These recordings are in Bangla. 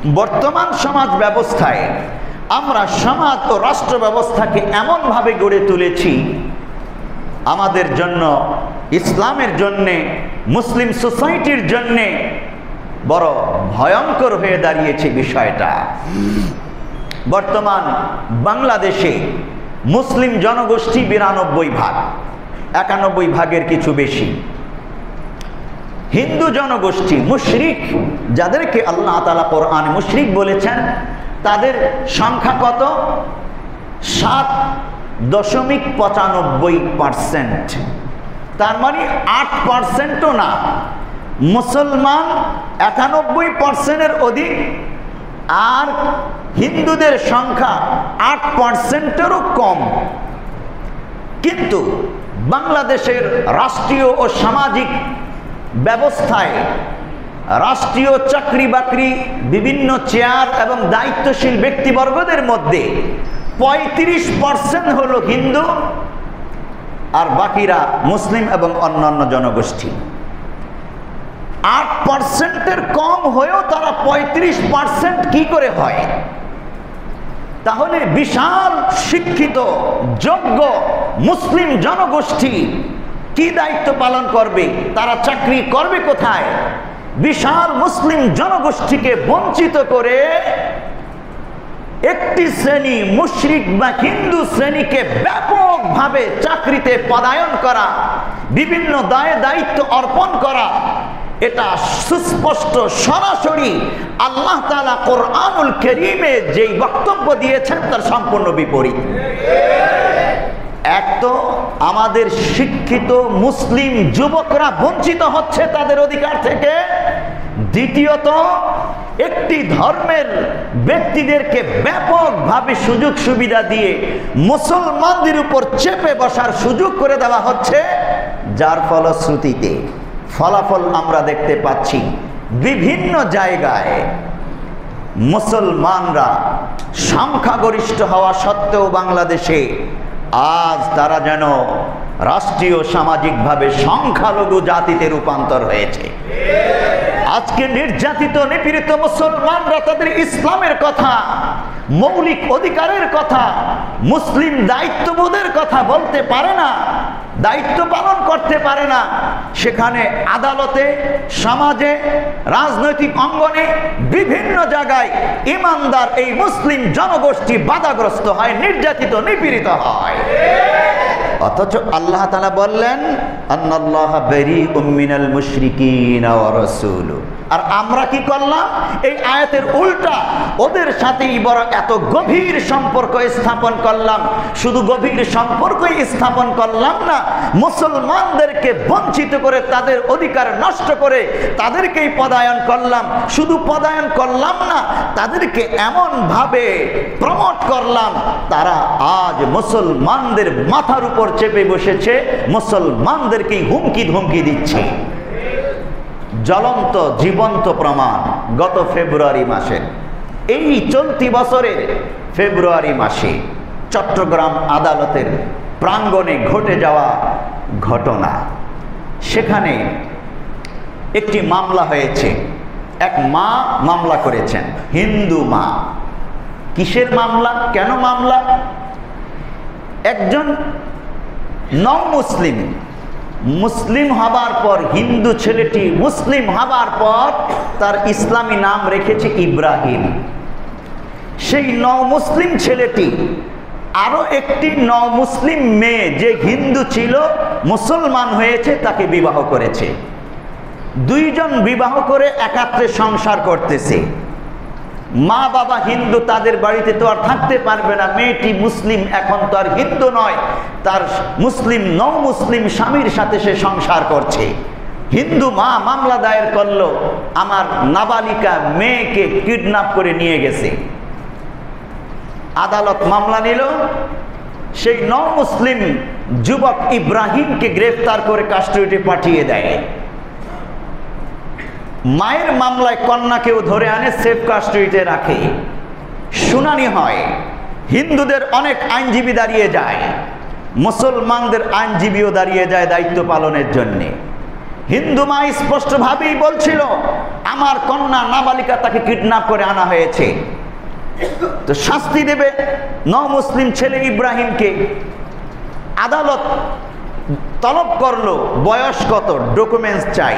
বর্তমান সমাজ ব্যবস্থায় আমরা সমাজ ও রাষ্ট্র ব্যবস্থাকে এমনভাবে গড়ে তুলেছি, আমাদের জন্য, ইসলামের জন্যে, মুসলিম সোসাইটির জন্যে বড় ভয়ঙ্কর হয়ে দাঁড়িয়েছে বিষয়টা। বর্তমান বাংলাদেশে মুসলিম জনগোষ্ঠী 92 ভাগ, 91 ভাগের কিছু বেশি। হিন্দু জনগোষ্ঠী মুশরিক, যাদেরকে আল্লাহ তাআলা কোরআনে মুশরিক বলেছেন, তাদের সংখ্যা কত? 7.95%। তার মানে 8%ও না। মুসলমান 91%-এর অধিক, আর হিন্দুদের সংখ্যা 8%-এরও কম। কিন্তু বাংলাদেশের রাষ্ট্রীয় ও সামাজিক ব্যবস্থায়, রাষ্ট্রীয় চাকরি বাকরি, বিভিন্ন চেয়ার এবং দায়িত্বশীল ব্যক্তিবর্গদের মধ্যে 35% হলো হিন্দু, আর বাকিরা মুসলিম এবং অন্যান্য জনগোষ্ঠী। 8%-এর কম হয়েও তারা 35% কি করে হয়? তাহলে বিশাল শিক্ষিত যোগ্য মুসলিম জনগোষ্ঠী কি দায়িত্ব পালন করবে? তারা চাকরি করবে কোথায়? বিশাল মুসলিম জনগোষ্ঠীকে বঞ্চিত করে একটি শ্রেণী মুশরিক বা হিন্দু শ্রেণীকে ব্যাপকভাবে চাকরিতে পদায়ন করা, বিভিন্ন দায় দায়িত্ব অর্পণ করা, এটা সুস্পষ্ট সরাসরি আল্লাহ তাআলা কোরআনুল কারীমে যেই বক্তব্য দিয়েছেন তার সম্পূর্ণ বিপরীত। এক তো আমাদের শিক্ষিত মুসলিম যুবকরা বঞ্চিত হচ্ছে তাদের অধিকার থেকে, দ্বিতীয়ত একটি ধর্মের ব্যক্তিদেরকে ব্যাপকভাবে সুযোগ সুবিধা দিয়ে মুসলমানদের উপর চেপে বসার সুযোগ করে দেওয়া হচ্ছে, যার ফলশ্রুতিতে ফলাফল আমরা দেখতে পাচ্ছি বিভিন্ন জায়গায় মুসলমানরা সংখ্যাগরিষ্ঠ হওয়া সত্ত্বেও বাংলাদেশে আজ তারা যেন রাষ্ট্রীয় সামাজিকভাবে সংখ্যালঘু জাতিতে রূপান্তর হয়েছে। আজকে নির্যাতিত নিপীড়িত মুসলমানরা তাদের ইসলামের কথা, মৌলিক অধিকারের কথা, মুসলিম দায়িত্ববোধের কথা বলতে পারে না, দায়িত্ব পালন করতে পারে না। সেখানে আদালতে, সমাজে, রাজনৈতিক অঙ্গনে, বিভিন্ন জায়গায় ইমানদার এই মুসলিম জনগোষ্ঠী বাধাগ্রস্ত হয়, নির্যাতিত নিপীড়িত হয়। অথচ আল্লাহ তাআলা বললেন আন্নাল্লাহা বারীউম মিনাল মুশরিকিনা ওয়া রাসূলুহু। আর আমরা কি করলাম? এই আয়াতের উল্টা ওদের সাথেই বড় এত গভীর সম্পর্ক স্থাপন করলাম। শুধু গভীর সম্পর্কই স্থাপন করলাম না, মুসলমানদেরকে বঞ্চিত করে, তাদের অধিকার নষ্ট করে তাদেরকেই পদায়ন করলাম। শুধু পদায়ন করলাম না, তাদেরকে এমনভাবে প্রমোট করলাম, তারা আজ মুসলমানদের মাথার উপর চেপে বসেছে, মুসলমানদেরকেই হুমকি ধমকি দিচ্ছে। জ্বলন্ত জীবন্ত প্রমাণ গত ফেব্রুয়ারি মাসে, এই চলতি বছরের ফেব্রুয়ারি মাসে চট্টগ্রাম আদালতের প্রাঙ্গণে ঘটে যাওয়া ঘটনা। সেখানে একটি মামলা হয়েছে, এক মা মামলা করেছেন, হিন্দু মা। কিসের মামলা? কেন মামলা? একজন নও মুসলিম, মুসলিম হবার পর, হিন্দু ছেলেটি মুসলিম হবার পর তার ইসলামী নাম রেখেছে ইব্রাহিম। সেই নও মুসলিম ছেলেটি আরো একটি নও মুসলিম মেয়ে যে হিন্দু ছিল, মুসলমান হয়েছে, তাকে বিবাহ করেছে। দুইজন বিবাহ করে একাত্রে সংসার করতেছে। মা বাবা হিন্দু, তাদের বাড়িতে তো আর থাকতে পারবে না। মেয়েটি মুসলিম, এখন তো আর হিন্দু নয়, তার মুসলিম নও মুসলিম স্বামীর সাথে সে সংসার করছে। হিন্দু মা মামলা দায়ের করলো, আমার নাবালিকা মেয়েকে কিডন্যাপ করে নিয়ে গেছে। আদালত মামলা নিল, সেই নও মুসলিম যুবক ইব্রাহিমকে গ্রেফতার করে কাস্টডিতে পাঠিয়ে দেয়। মায়ের মামলায় কন্যাকেও ধরে আনে, সেফ কাস্টডিতে রাখে। শুনানি হয়, হিন্দুদের অনেক আইনজীবী দাঁড়িয়ে যায়, মুসলমানদের আইনজীবীও দাঁড়িয়ে যায় দায়িত্ব পালনের জন্যে। হিন্দু মা স্পষ্টভাবেই বলছিল আমার কন্যা নাবালিকা, তাকে কিডন্যাপ করে আনা হয়েছে, তো শাস্তি দেবে মুসলিম ছেলে ইব্রাহিমকে। আদালত তলব করলো বয়স কত, ডকুমেন্টস চাই।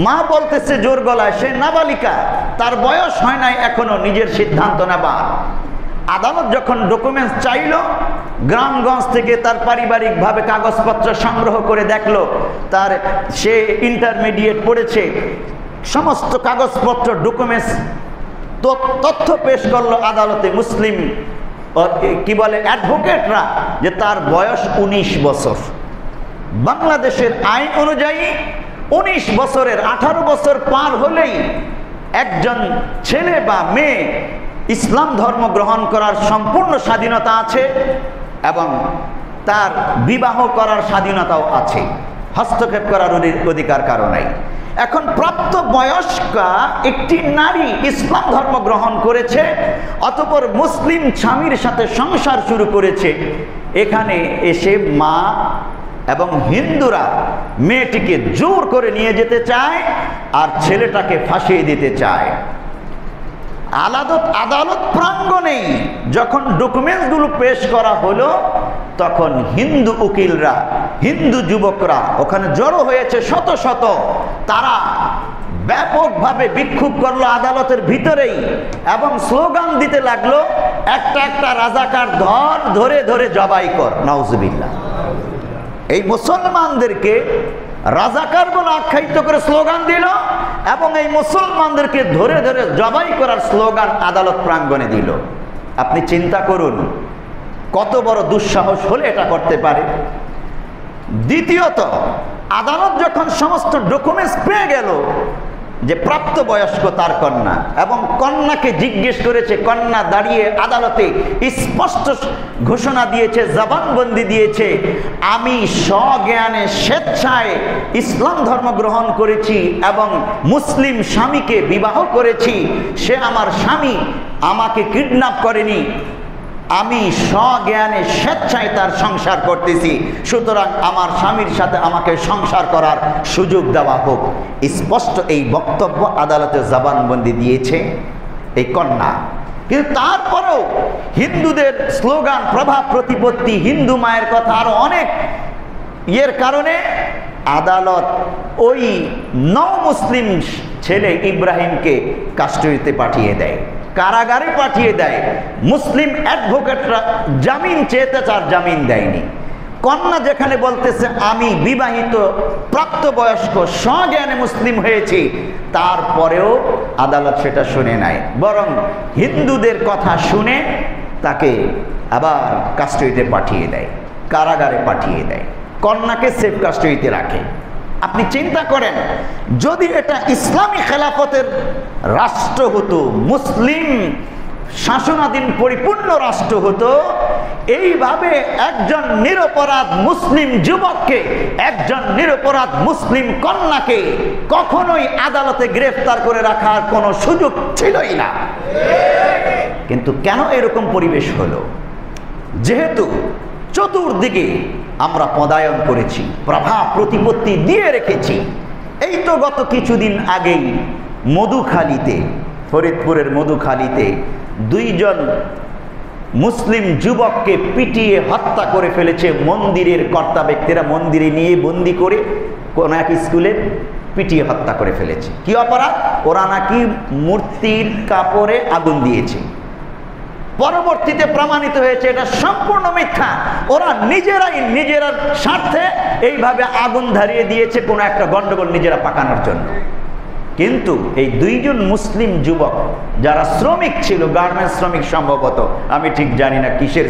মা বলতেছে জোর গলায় সে নাবালিকা, তার বয়স হয় নাই এখনো নিজের সিদ্ধান্ত নেবার। আদালত যখন ডকুমেন্টস চাইল, গ্রামগঞ্জ থেকে তার পারিবারিকভাবে কাগজপত্র সংগ্রহ করে দেখলো তার সে ইন্টারমিডিয়েট পড়েছে, সমস্ত কাগজপত্র ডকুমেন্টস তথ্য পেশ করলো আদালতে মুসলিম কি বলে অ্যাডভোকেটরা যে তার বয়স 19 বছর। বাংলাদেশের আইন অনুযায়ী 19 বছরের 18 বছর পার হলেই একজন ছেলে বা মেয়ে ইসলাম ধর্ম গ্রহণ করার সম্পূর্ণ স্বাধীনতা আছে এবং তার বিবাহ করার স্বাধীনতাও আছে, হস্তক্ষেপ করার অধিকার কারো নাই। এখন প্রাপ্ত বয়স্কা একটি নারী ইসলাম ধর্ম গ্রহণ করেছে, অতঃপর মুসলিম স্বামীর সাথে সংসার শুরু করেছে। এখানে এসে মা এবং হিন্দুরা মেয়েটিকে জোর করে নিয়ে যেতে চায় আর ছেলেটাকে ফাঁসিয়ে দিতে চায়। আদালত প্রাঙ্গণেই যখন ডকুমেন্টসগুলো পেশ করা হলো, তখন হিন্দু উকিলরা, হিন্দু যুবকরা ওখানে জড়ো হয়েছে শত শত। তারা ব্যাপকভাবে বিক্ষোভ করলো আদালতের ভিতরেই এবং স্লোগান দিতে লাগলো, একটা একটা রাজাকার ধরে ধরে জবাই কর। নাউজুবিল্লাহ। এই মুসলমানদেরকে রাজাকার বলে আখ্যায়িত করে স্লোগান দিল এবং এই মুসলমানদেরকে ধরে ধরে জবাই করার স্লোগান আদালত প্রাঙ্গণে দিল। আপনি চিন্তা করুন কত বড় দুঃসাহস হলে এটা করতে পারে। দ্বিতীয়ত, আদালত যখন সমস্ত ডকুমেন্টস পেয়ে গেল যে প্রাপ্তবয়স্ক তার কন্যা এবং কন্যাকে জিজ্ঞেস করেছে, কন্যা দাঁড়িয়ে আদালতে স্পষ্ট ঘোষণা দিয়েছে, জবানবন্দি দিয়েছে, আমি স্বজ্ঞানে স্বেচ্ছায় ইসলাম ধর্ম গ্রহণ করেছি এবং মুসলিম স্বামীকে বিবাহ করেছি, সে আমার স্বামী, আমাকে কিডন্যাপ করেনি, আমি স্বজ্ঞানে স্বেচ্ছায় তার সংসার করতেছি, সুতরাং আমার স্বামীর সাথে আমাকে সংসার করার সুযোগ দেওয়া হোক। স্পষ্ট এই বক্তব্য আদালতে জবানবন্দি দিয়েছে এই কন্যা। কিন্তু তারপরেও হিন্দুদের স্লোগান, প্রভাব প্রতিপত্তি, হিন্দু মায়ের কথা আরো অনেক এর কারণে আদালত ওই মুসলিম ছেলে ইব্রাহিমকে কাস্টডিতে পাঠিয়ে দেয়, কারাগারে পাঠিয়ে দেয়। মুসলিম অ্যাডভোকেটরা জামিন চেয়েতে তার জামিন দেয়নি। কন্যা যেখানে বলতেছে আমি বিবাহিত প্রাপ্তবয়স্ক স্বজ্ঞানে মুসলিম হয়েছি, তারপরেও আদালত সেটা শুনে নাই, বরং হিন্দুদের কথা শুনে তাকে আবার কাস্টডিতে পাঠিয়ে দেয়, কারাগারে পাঠিয়ে দেয়, কন্যাকে সেফ কাস্টডিতে রাখে। আপনি চিন্তা করেন যদি এটা ইসলামী খেলাফতের রাষ্ট্র হতো, মুসলিম শাসনাধীন পরিপূর্ণ রাষ্ট্র হতো, এইভাবে একজন নিরপরাধ মুসলিম যুবককে, একজন নিরপরাধ মুসলিম কন্যাকে কখনোই আদালতে গ্রেফতার করে রাখার কোনো সুযোগ ছিলই না। কিন্তু কেন এরকম পরিবেশ হলো? যেহেতু চতুর্দিকে আমরা পদায়ন করেছি, প্রভাব প্রতিপত্তি দিয়ে রেখেছি। এই তো গত কিছুদিন আগেই মধুখালীতে, ফরিদপুরের মধুখালীতে 2 জন মুসলিম যুবককে পিটিয়ে হত্যা করে ফেলেছে মন্দিরের কর্তা ব্যক্তিরা। মন্দিরে নিয়ে বন্দি করে কোন এক স্কুলে পিটিয়ে হত্যা করে ফেলেছে। কি অপরাধ? ওরা নাকি মূর্তির কাপড়ে আগুন দিয়েছে। পরবর্তীতে প্রমাণিত হয়েছে এটা সম্পূর্ণ মিথ্যা। ওরা নিজেরা স্বার্থে এইভাবে আগুন ধরিয়ে দিয়েছে কোনো একটা গন্ডগোল নিজেরা পাকানোর জন্য। কিন্তু এই 2 জন মুসলিম যুবক যারা শ্রমিক ছিল, গার্মেন্টস শ্রমিক সম্ভবত, আমি ঠিক জানি না কিসের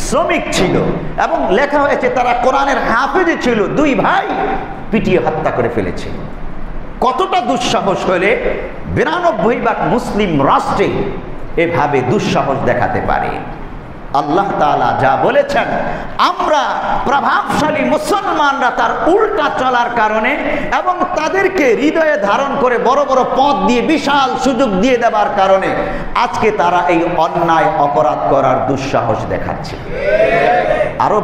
শ্রমিক ছিল, এবং লেখা হয়েছে তারা কোরআনের হাফেজ ছিল, 2 ভাই পিটিয়ে হত্যা করে ফেলেছে। কতটা দুঃসাহস হলে 92 মুসলিম রাষ্ট্রে এভাবে দুঃসাহস দেখাতে পারে? আল্লাহ তাআলা যা বলেছেন, আমরা প্রভাবশালী মুসলমানরা তার উল্টা চলার কারণে এবং তাদেরকে হৃদয়ে ধারণ করে বড় বড় পদ দিয়ে বিশাল সুযোগ দিয়ে দেওয়ার কারণে আজকে তারা এই অন্যায় অপরাধ করার দুঃসাহস দেখাচ্ছে। আরো